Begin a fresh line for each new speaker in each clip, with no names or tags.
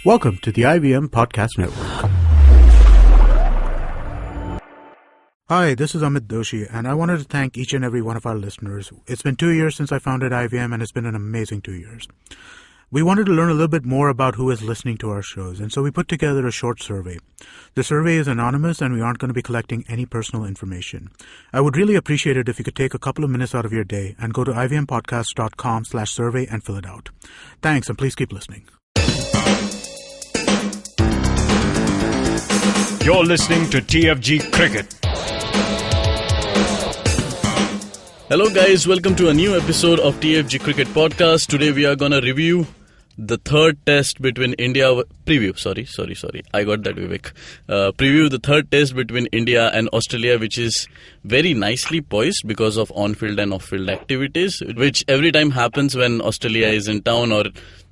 Welcome to the IVM Podcast Network. Hi, this is Amit Doshi, and I wanted to thank each and every one of our listeners. It's been 2 years since I founded IVM, and it's been an amazing 2 years. We wanted to learn a little bit more about who is listening to our shows, and so we put together a short survey. The survey is anonymous, and we aren't going to be collecting any personal information. I would really appreciate it if you could take a couple of minutes out of your day and go to ivmpodcast.com/survey and fill it out. Thanks, and please keep listening.
You're listening to TFG Cricket.
Hello guys, welcome to a new episode of TFG Cricket Podcast. Today we are going to review the third test between India... Preview the third test between India and Australia, which is very nicely poised because of on-field and off-field activities, which every time happens when Australia is in town or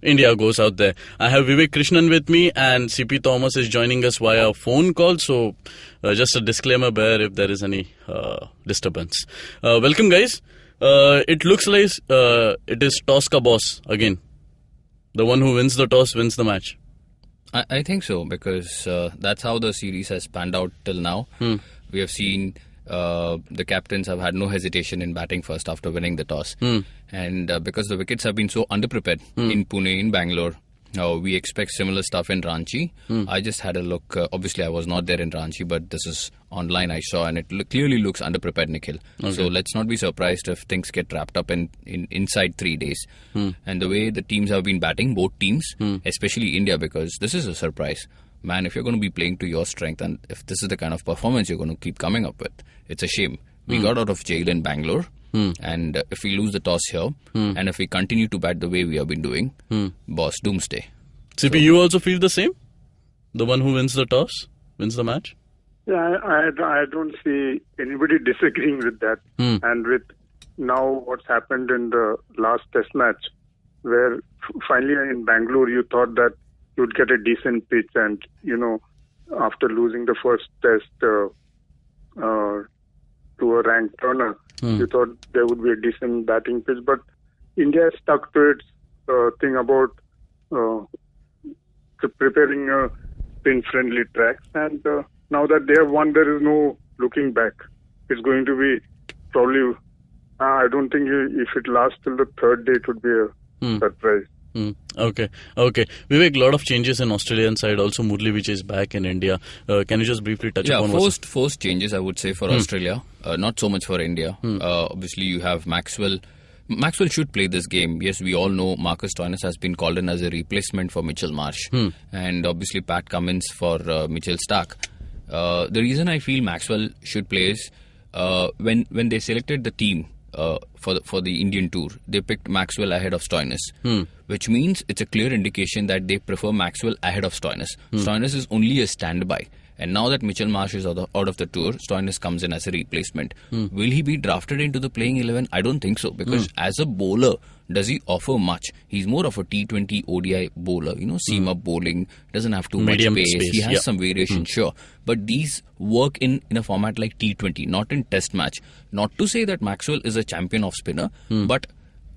India goes out there. I have Vivek Krishnan with me and CP Thomas is joining us via phone call. So just a disclaimer there if there is any disturbance. Welcome guys. It looks like it is toss ka boss again. The one who wins the toss wins the match.
I think so, because that's how the series has panned out till now. We have seen the captains have had no hesitation in batting first after winning the toss. And because the wickets have been so underprepared in Pune, in Bangalore, we expect similar stuff in Ranchi. I just had a look. Obviously, I was not there in Ranchi, but this is online I saw, and it clearly looks underprepared, Nikhil. Okay. So let's not be surprised if things get wrapped up in inside 3 days. And the way the teams have been batting, both teams, especially India, because this is a surprise. Man, if you're going to be playing to your strength, and if this is the kind of performance you're going to keep coming up with, it's a shame. We got out of jail in Bangalore. And if we lose the toss here, and if we continue to bat the way we have been doing, boss, doomsday.
CP, you also feel the same? The one who wins the toss wins the match?
Yeah, I don't see anybody disagreeing with that. And with now what's happened in the last test match, where finally in Bangalore you thought that you'd get a decent pitch, and, you know, after losing the first test to a ranked turner, you thought there would be a decent batting pitch, but India stuck to its thing about preparing spin-friendly tracks, and now that they have won, there is no looking back. It's going to be probably, I don't think if it lasts till the third day, it would be a surprise.
Okay. Vivek, a lot of changes in Australian side. Also, Murli, which is back in India. Can you just briefly touch upon
forced changes, I would say, for Australia. Not so much for India. Obviously, you have Maxwell. Maxwell should play this game. Yes, we all know Marcus Stoinis has been called in as a replacement for Mitchell Marsh. And obviously, Pat Cummins for Mitchell Starc. The reason I feel Maxwell should play is when they selected the team for the Indian tour, they picked Maxwell ahead of Stoinis, which means it's a clear indication that they prefer Maxwell ahead of Stoinis. Stoinis is only a standby. And now that Mitchell Marsh is out of the tour, Stoinis comes in as a replacement. Will he be drafted into the playing 11? I don't think so, because as a bowler, does he offer much? He's more of a T20 ODI bowler, seam-up bowling, doesn't have too much pace. He has some variation, sure. But these work in a format like T20, not in test match. Not to say that Maxwell is a champion of spinner, but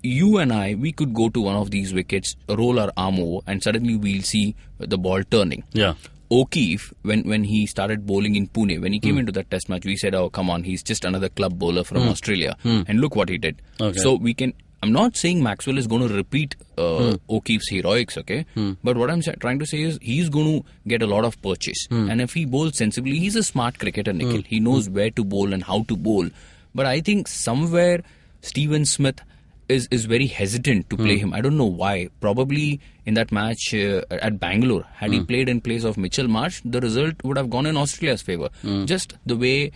you and I, we could go to one of these wickets, roll our arm over, and suddenly we'll see the ball turning.
Yeah.
O'Keefe, when he started bowling in Pune, when he came into that test match, we said, oh, come on, he's just another club bowler from Australia. And look what he did. Okay. So I'm not saying Maxwell is going to repeat O'Keefe's heroics, okay? But what I'm trying to say is he's going to get a lot of purchase. And if he bowls sensibly, he's a smart cricketer, Nikhil. He knows where to bowl and how to bowl. But I think somewhere Steven Smith is very hesitant to play him. I don't know why. Probably in that match at Bangalore, had he played in place of Mitchell Marsh, the result would have gone in Australia's favour. Just the way,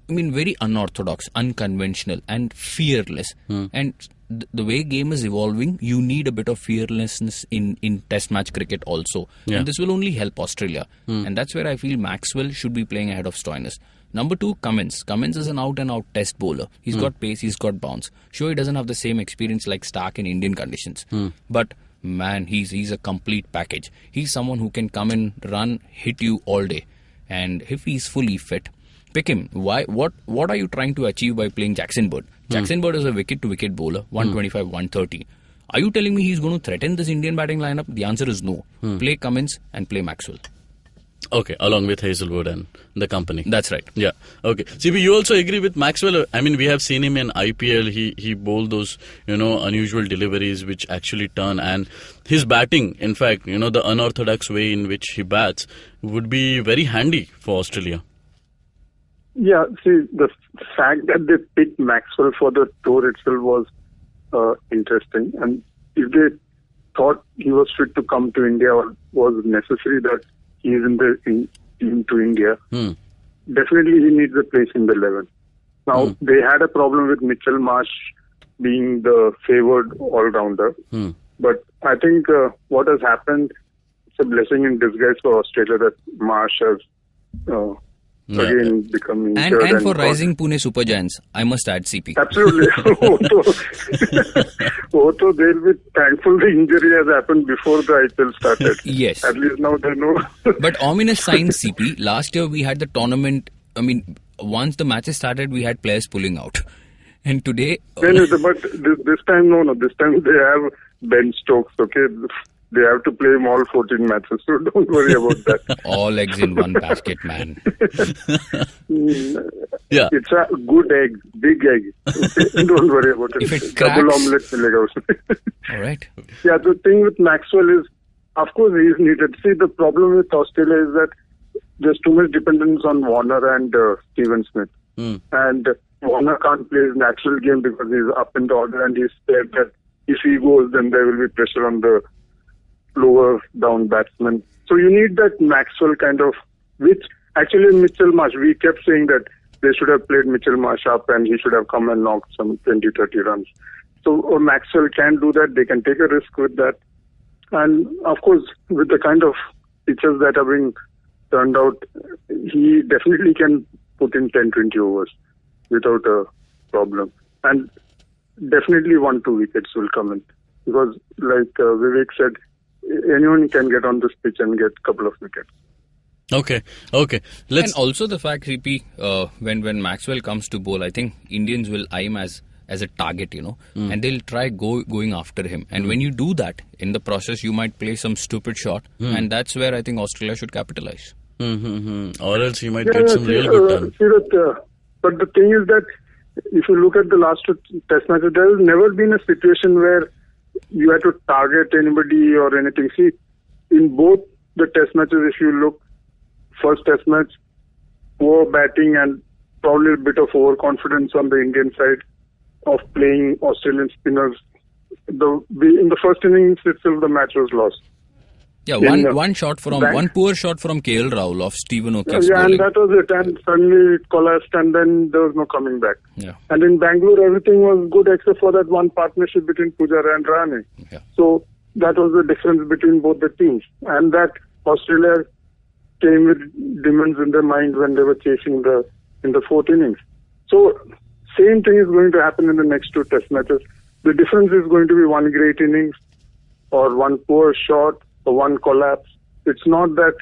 very unorthodox, unconventional and fearless. And the way game is evolving, you need a bit of fearlessness in test match cricket also. And this will only help Australia. And that's where I feel Maxwell should be playing ahead of Stoinis. Number 2, Cummins. Cummins is an out-and-out test bowler. He's got pace, he's got bounce. Sure, he doesn't have the same experience like Starc in Indian conditions. But, man, he's a complete package. He's someone who can come in, run, hit you all day. And if he's fully fit, pick him. Why? What are you trying to achieve by playing Jackson Bird? Jackson Bird is a wicket-to-wicket bowler, 125, 130. Are you telling me he's going to threaten this Indian batting lineup? The answer is no. Play Cummins and play Maxwell.
Okay, along with Hazelwood and the company.
That's right.
Yeah. Okay. CP, you also agree with Maxwell? I mean, we have seen him in IPL. He bowled those, unusual deliveries which actually turn. And his batting, in fact, the unorthodox way in which he bats would be very handy for Australia.
Yeah, see, the fact that they picked Maxwell for the tour itself was interesting. And if they thought he was fit to come to India or was necessary that he is in the team to India, definitely he needs a place in the 11. Now, they had a problem with Mitchell Marsh being the favoured all-rounder. But I think what has happened, it's a blessing in disguise for Australia that Marsh has again become injured.
And for rising Pune Super Giants, I must add CP.
Absolutely. Although they'll be thankful the injury has happened before the IPL started.
Yes.
At least now they know.
But ominous signs, CP. Last year we had the tournament. I mean, once the matches started, we had players pulling out. And today...
But this time, no. This time they have Ben Stokes, okay? They have to play him all 14 matches, so don't worry about that.
All eggs in one basket, man.
Yeah.
It's a good egg, big egg. Okay? Don't worry about it.
If it cracks...
Double omelette milega.
All right.
Yeah, the thing with Maxwell is, of course, he is needed. See, the problem with Australia is that there's too much dependence on Warner and Steven Smith. And Warner can't play his natural game because he's up in the order and he's scared that if he goes, then there will be pressure on the lower down batsmen. So you need that Maxwell kind of, which actually Mitchell Marsh, we kept saying that they should have played Mitchell Marsh up and he should have come and knocked some 20-30 runs. So Maxwell can do that. They can take a risk with that. And of course, with the kind of pitches that are being turned out, he definitely can put in 10-20 overs without a problem. And definitely 1-2 wickets will come in. Because like Vivek said, anyone can get on this pitch and get a couple of wickets.
Okay.
And also the fact, CP, when Maxwell comes to bowl, I think Indians will eye him as a target, and they'll try going after him. And when you do that, in the process, you might play some stupid shot, and that's where I think Australia should capitalize.
Or else you might get some real good turn.
But the thing is that if you look at the last two test matches, there has never been a situation where you had to target anybody or anything. See, in both the test matches, if you look, first test match, poor batting and probably a bit of overconfidence on the Indian side of playing Australian spinners. In the first innings itself, the match was lost.
Yeah, one poor shot from KL Rahul of Stephen O'Keefe's bowling.
And that was it. And suddenly it collapsed and then there was no coming back.
Yeah.
And in Bangalore, everything was good except for that one partnership between Pujara and Rahane.
Yeah.
So that was the difference between both the teams. And that Australia came with demons in their mind when they were chasing in the fourth innings. So same thing is going to happen in the next two test matches. The difference is going to be one great innings or one poor shot or one collapse. It's not that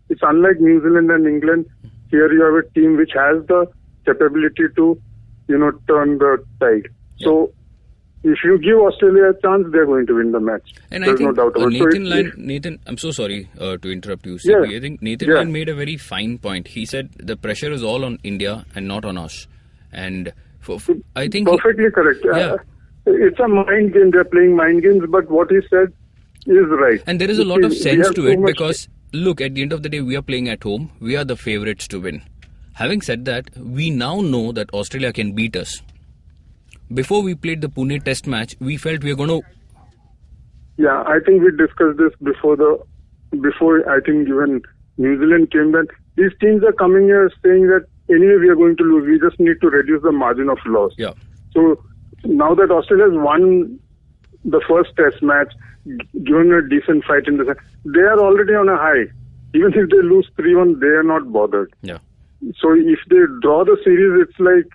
it's unlike New Zealand and England. Here you have a team which has the capability to, turn the tide. Yeah. So if you give Australia a chance, they're going to win the match.
And
There's
I think
no doubt about it.
Nathan, I'm so sorry to interrupt you, CP.
Yeah.
I think Nathan Lyon made a very fine point. He said the pressure is all on India and not on us. And I think...
Perfectly correct.
Yeah.
It's a mind game. They're playing mind games, but what he said is right.
And there is a lot of sense to it because, look, at the end of the day, we are playing at home. We are the favourites to win. Having said that, we now know that Australia can beat us. Before we played the Pune test match, we felt we were going to...
Yeah, I think we discussed this before I think even New Zealand came that these teams are coming here saying that anyway we are going to lose. We just need to reduce the margin of loss.
Yeah.
So now that Australia has won the first test match, given a decent fight in the second, they are already on a high. Even if they lose 3-1, they are not bothered.
Yeah.
So if they draw the series, it's like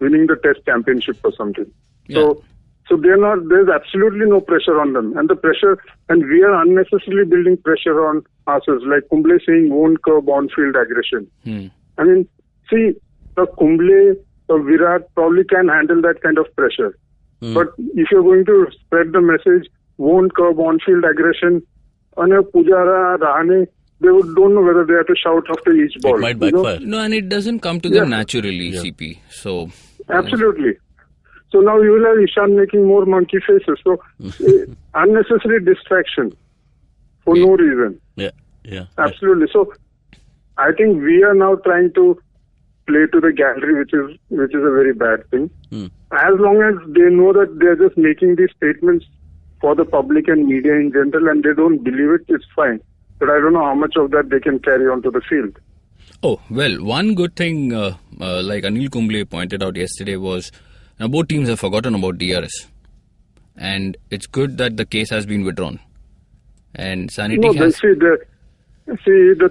winning the test championship or something.
Yeah.
So there's absolutely no pressure on them. And we are unnecessarily building pressure on ourselves. Like Kumble saying, won't curb on-field aggression. I mean, see, Kumble or Virat probably can handle that kind of pressure. But if you're going to spread the message, won't curb on-field aggression, and Pujara, Rahane, they don't know whether they have to shout after each ball.
It might backfire.
No, and it doesn't come to them naturally, CP. So
absolutely. So now you will have Ishan making more monkey faces. So unnecessary distraction for no reason.
Yeah.
Absolutely. So I think we are now trying to play to the gallery, which is a very bad thing. As long as they know that they are just making these statements for the public and media in general, and they don't believe it, it's fine. But I don't know how much of that they can carry onto the field.
Oh, well, one good thing, like Anil Kumble pointed out yesterday, was now both teams have forgotten about DRS. And it's good that the case has been withdrawn. And sanity has...
the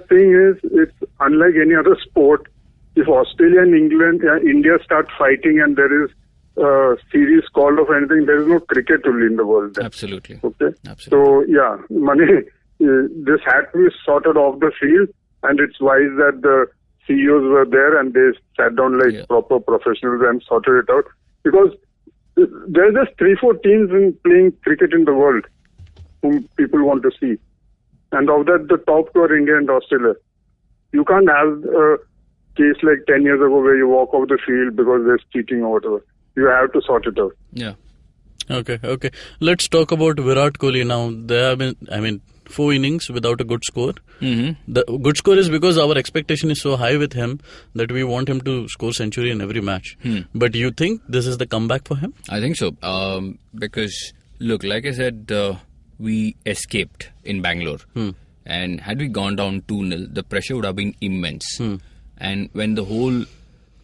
thing is, it's unlike any other sport. If Australia and India start fighting and there is a series called off anything, there is no cricket really in the world then.
Absolutely.
Okay?
Absolutely.
So, this had to be sorted off the field, and it's wise that the CEOs were there and they sat down like proper professionals and sorted it out. Because there are just 3-4 teams playing cricket in the world whom people want to see. And of that, the top two are India and Australia. You can't have a case like 10 years ago where you walk off the field because there's cheating or whatever. You have to sort it out.
Yeah.
Okay. Let's talk about Virat Kohli now. There have been, 4 innings without a good score. The good score is because our expectation is so high with him that we want him to score century in every match. But you think this is the comeback for him?
I think so. Because, look, like I said, we escaped in Bangalore. And had we gone down 2-0, the pressure would have been immense. And when the whole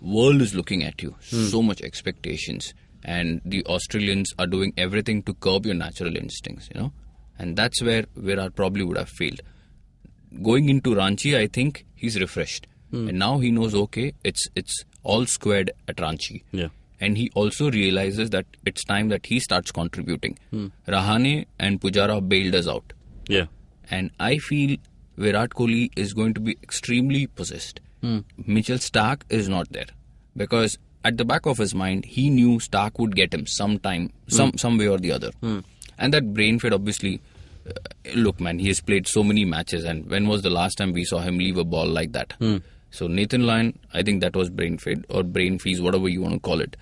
world is looking at you, so much expectations, and the Australians are doing everything to curb your natural instincts, and that's where Virat probably would have failed. Going into Ranchi, I think he's refreshed. And now he knows, okay, it's all squared at Ranchi.
Yeah.
And he also realizes that it's time that he starts contributing. Rahane and Pujara bailed us out.
Yeah.
And I feel Virat Kohli is going to be extremely possessed. Mitchell Starc is not there. Because at the back of his mind, he knew Starc would get him sometime, some way or the other. And that brain fade, obviously, look, man, he has played so many matches. And when was the last time we saw him leave a ball like that? So Nathan Lyon, I think that was brain fade or brain freeze, whatever you want to call it.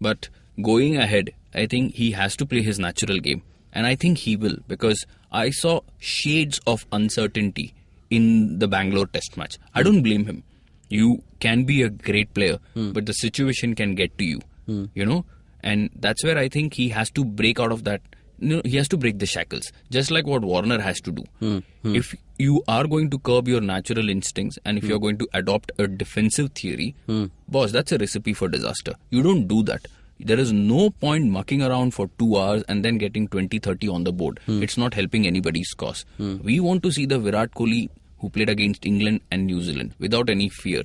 But going ahead, I think he has to play his natural game. And I think he will, because I saw shades of uncertainty in the Bangalore test match. I don't blame him. You can be a great player, but the situation can get to you, And that's where I think he has to break out of that. He has to break the shackles, just like what Warner has to do. If you are going to curb your natural instincts and if you're going to adopt a defensive theory, boss, that's a recipe for disaster. You don't do that. There is no point mucking around for 2 hours and then getting 20-30 on the board. It's not helping anybody's cause. We want to see the Virat Kohli who played against England and New Zealand without any fear.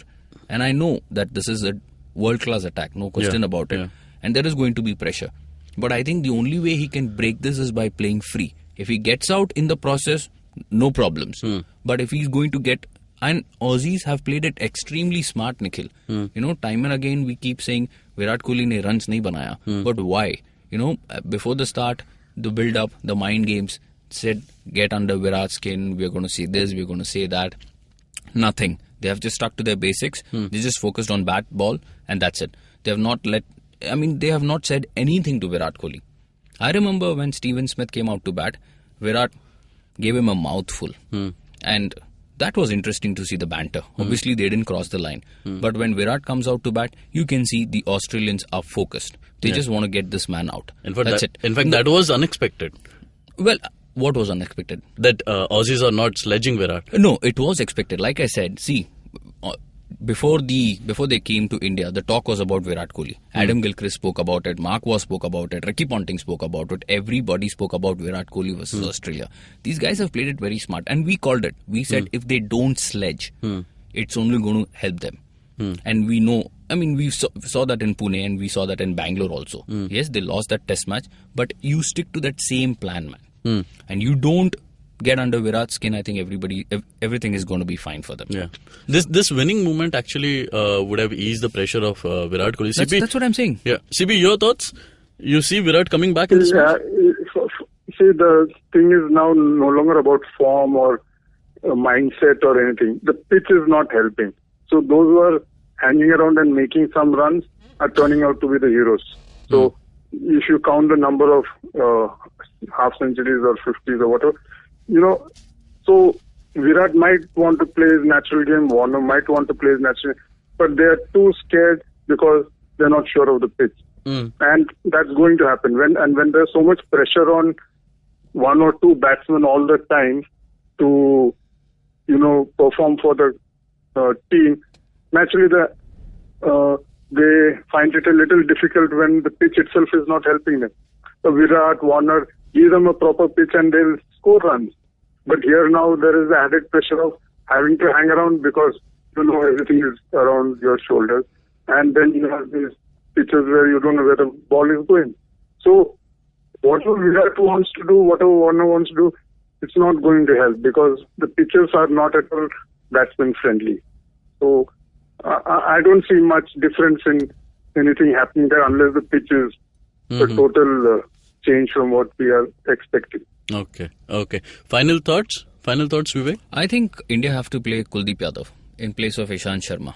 And I know that this is a world-class attack, no question about it.
Yeah.
And there is going to be pressure. But I think the only way he can break this is by playing free. If he gets out in the process, no problems. But if he's going to get... And Aussies have played it extremely smart, Nikhil. Time and again we keep saying, Virat Kohli ne runs nahi banaya. But why? Before the start, the build-up, the mind games, said, get under Virat's skin, we're going to say this, we're going to say that. Nothing. They have just stuck to their basics. They just focused on bat, ball, and that's it. They have not they have not said anything to Virat Kohli. I remember when Steven Smith came out to bat, Virat gave him a mouthful. And that was interesting to see the banter. Obviously, they didn't cross the line. But when Virat comes out to bat, you can see the Australians are focused. They just want to get this man out. That's it.
In fact, that was unexpected.
Well, what was unexpected?
That Aussies are not sledging Virat.
No, it was expected. Like I said, see, before they came to India, the talk was about Virat Kohli. Adam Gilchrist spoke about it, Mark Waugh spoke about it, Ricky Ponting spoke about it, everybody spoke about Virat Kohli versus Australia. These guys have played it very smart, and we called it. We said if they don't sledge, it's only going to help them. And we know, we saw that in Pune and we saw that in Bangalore also. Yes, they lost that test match, but you stick to that same plan, man. And you don't get under Virat's skin. I think everything is going to be fine for them.
Yeah, this winning moment actually would have eased the pressure of Virat Kohli.
That's what I'm saying.
Yeah, CB, your thoughts? You see Virat coming back in this match?
See, the thing is now no longer about form or mindset or anything. The pitch is not helping. So those who are hanging around and making some runs are turning out to be the heroes. So if you count the number of half centuries or 50s or whatever, so Virat might want to play his natural game, Warner might want to play his natural game, but they are too scared because they're not sure of the pitch. And that's going to happen. When there's so much pressure on one or two batsmen all the time to, perform for the team, naturally they find it a little difficult when the pitch itself is not helping them. So Virat, Warner, give them a proper pitch and they'll score runs. But here now there is the added pressure of having to hang around because, everything is around your shoulders. And then you have these pitches where you don't know where the ball is going. So whatever Virat wants to do, whatever Warner wants to do, it's not going to help because the pitches are not at all batsman friendly. So I don't see much difference in anything happening there unless the pitch is a total change from what we are expecting.
Okay. Final thoughts, Vivek?
I think India have to play Kuldeep Yadav in place of Ishant Sharma.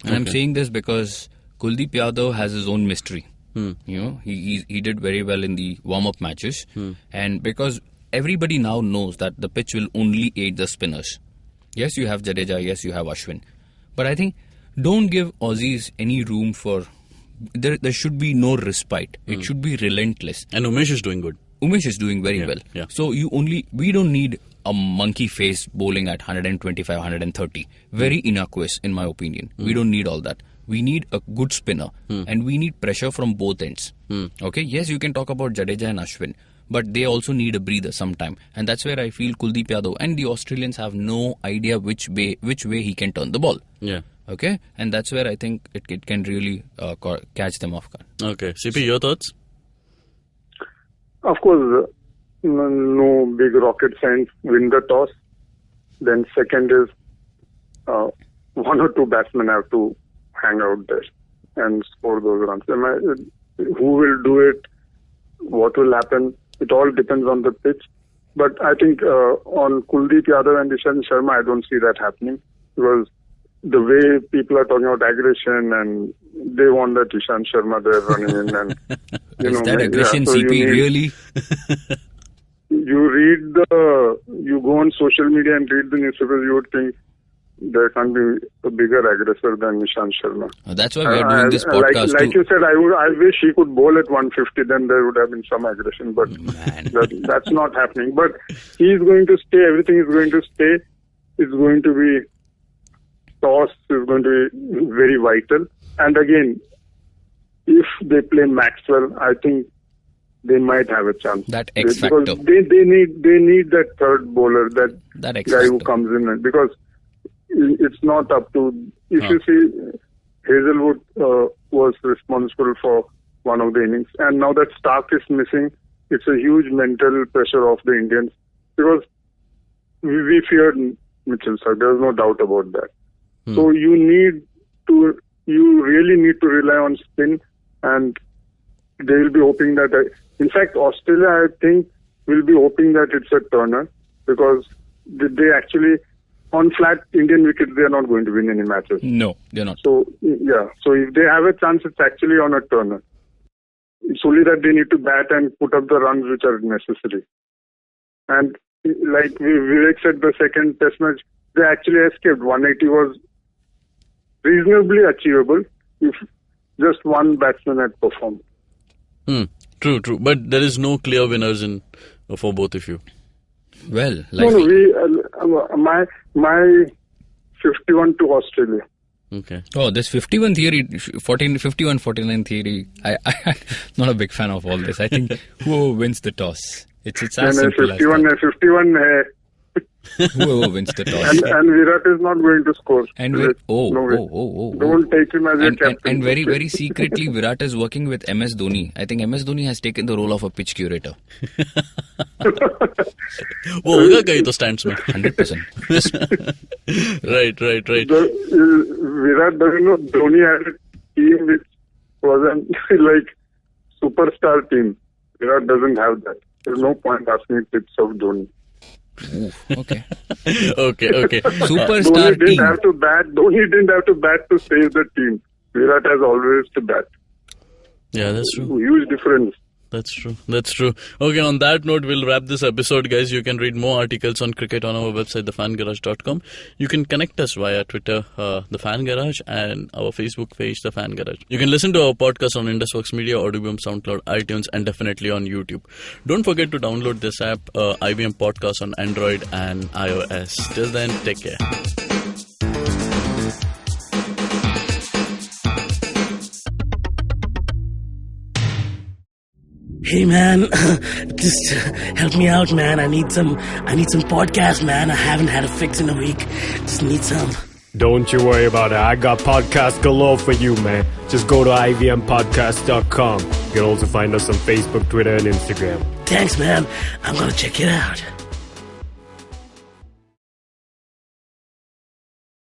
And I'm saying this because Kuldeep Yadav has his own mystery. He did very well in the warm-up matches. And because everybody now knows that the pitch will only aid the spinners. Yes, you have Jadeja. Yes, you have Ashwin. But I think don't give Aussies any room for... There should be no respite. It should be relentless.
And Umesh is doing good.
Umesh is doing very well. Yeah. So we don't need a monkey face bowling at 125, 130. Very innocuous in my opinion. We don't need all that. We need a good spinner and we need pressure from both ends. Okay, yes, you can talk about Jadeja and Ashwin, but they also need a breather sometime. And that's where I feel Kuldeep Yadav and the Australians have no idea which way he can turn the ball.
Yeah.
Okay, and that's where I think it can really catch them off guard.
Okay, CP, your thoughts?
Of course, no big rocket science. Win the toss. Then second is one or two batsmen have to hang out there and score those runs. Who will do it? What will happen? It all depends on the pitch. But I think on Kuldeep Yadav and Ishant Sharma, I don't see that happening because the way people are talking about aggression and they want that Ishant Sharma there running in and
is that aggression, so CP, really?
You go on social media and read the newspapers, you would think there can't be a bigger aggressor than Ishant Sharma.
That's why we are doing this podcast.
Like you said, I wish he could bowl at 150, then there would have been some aggression, but that's not happening. But he's going to stay, everything is going to stay. It's going to be toss is going to be very vital. And again, if they play Maxwell, I think they might have a chance.
That X factor.
Because they need that third bowler, that
X
guy
factor
who comes in. Because it's not up to... If you see, Hazelwood was responsible for one of the innings. And now that Stark is missing, it's a huge mental pressure off the Indians. Because we feared Mitchell Stark. There's no doubt about that. So you really need to rely on spin, and they will be hoping that... in fact, Australia, I think, will be hoping that it's a turner, because they actually, on flat Indian wickets, they are not going to win any matches.
No, they're not.
So, yeah. So if they have a chance, it's actually on a turner. It's only that they need to bat and put up the runs which are necessary. And like Vivek said, the second test match, they actually escaped. 180 was reasonably achievable if just one batsman had performed.
True. But there is no clear winners for both of you.
Well,
my 51 to Australia.
Okay.
Oh, this 51 theory, 51-49 theory, I'm not a big fan of all this. I think whoever wins the toss. It's as simple as that.
51
whoever wins the toss.
And Virat is not going to score.
And
don't take him as a captain.
And very, very secretly, Virat is working with MS Dhoni. I think MS Dhoni has taken the role of a pitch curator.
वो होगा कहीं तो stands में
100%.
Right.
Virat doesn't know Dhoni had a team which wasn't like superstar team. Virat doesn't have that. There's no point asking tips of Dhoni.
Okay.
Okay.
Superstar
Dhoni
team.
Dhoni didn't have to bat to save the team. Virat has always to bat.
Yeah, that's true.
Huge difference.
That's true. Okay, on that note, we'll wrap this episode, guys. You can read more articles on cricket on our website, thefangarage.com. You can connect us via Twitter, The Fan Garage, and our Facebook page, The Fan Garage. You can listen to our podcast on IndusVox Media, Audioboom, SoundCloud, iTunes, and definitely on YouTube. Don't forget to download this app, IBM Podcast, on Android and iOS. Till then, take care.
Hey man, just help me out, man. I need some podcast, man. I haven't had a fix in a week. Just need some.
Don't you worry about it. I got podcasts galore for you, man. Just go to ivmpodcast.com. You can also find us on Facebook, Twitter, and Instagram.
Thanks, man. I'm gonna check it out.